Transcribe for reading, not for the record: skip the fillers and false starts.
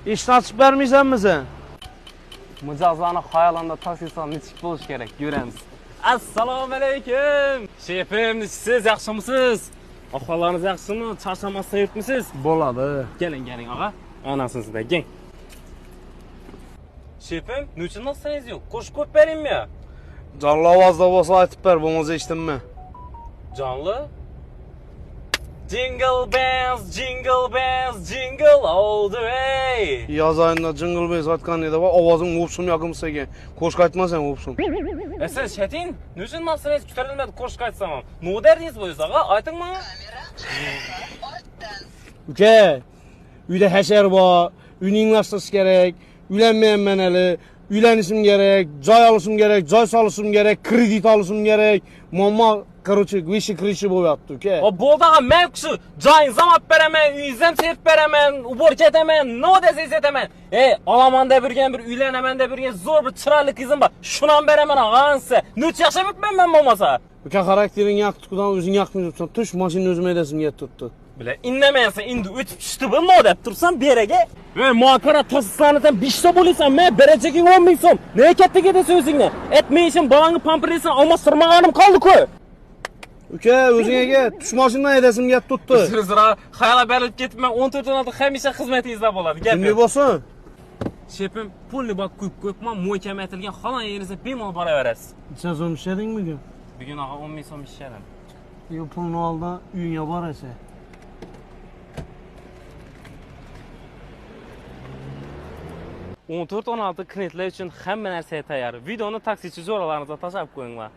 İşini açıp vermeysen mi sen? Mijozlarni xayolanda taksistlar nechik bo'lish kerak, ko'ramiz. Assalomu alaykum. Shefim, siz yaxshimisiz? Ahvollaringiz yaxshimi? Charchamasdan yuribmisiz? Bo'ladi. Keling, og'a. Anasizda, geng. Shefim, nechun nassangiz yo'q? Qo'shib ko'p beringmi? Canlı ovozda bo'lsa aytib ber, bo'lmasa eshitdimmi? Jonli? Jingle bells, jingle all the way. Yaz ayında Jingle Bells aytgan edi va ovozing o'psin yoqimsa ekan. Qo'shiq aytmasan o'psin. Siz shetin, nechun nassangiz ko'tarilmadi qo'shiq aytsam ham. Nima derdingiz bo'lsa, og'a, ayting menga. Uka, uyda hashar bor, uyni inglashtirish kerak. Uylanmayapman hali. Uylanishim kerak, joy olishim kerak, joy solishim kerak, kredit olishim kerak. Muammo, короче, vishi krishi bo'lyapti, uka. O bo'ldi og'a, men shu joyingizni ham olib beraman, uyingizni ham sevib beraman, uborga etaman, nima desangiz etaman. Olaman deb yurgan bir uylanaman deb yurgan zo'r bir chiroyli qizim bor. Shuni ham beraman og'ansa. Necha yashab yuribman bo'lmasa. Uka, xaraktering yoqdi-kudan o'zing yoqmayapsan. Tush, mashina o'zim edasimga turibdi. Bile inlemeyense indi ötüp düştü bu ne dep tursan berege. Muhakara tasıslanıdan bişte buluyorsan men berecekin 10 bin so'm. Ne ketdi gede sözüngni? Etmeyişin balangı pamperlesin almastırmağanım kaldı ku. Uka, o'zingga gel. Tush mashinadan edasimga turibdi. Sizra xayala berilib ketib men 14 16 hamisha xizmatingizda bo'ladi. Shunday bo'lsin. Shefim, pulni bak ko'p-ko'pman muhakama etilgan xona yeringizni bemalol boraverasiz. Necha so'm ishlading bugun? Bugun og'a 10 bin so'm ishladim. Yo, pulni olda uyingga borasa. On 14-16 klientlar uchun hamma narsa tayyor. Videoni taksichi jo'ralaringizga tashlab qo'yinglar.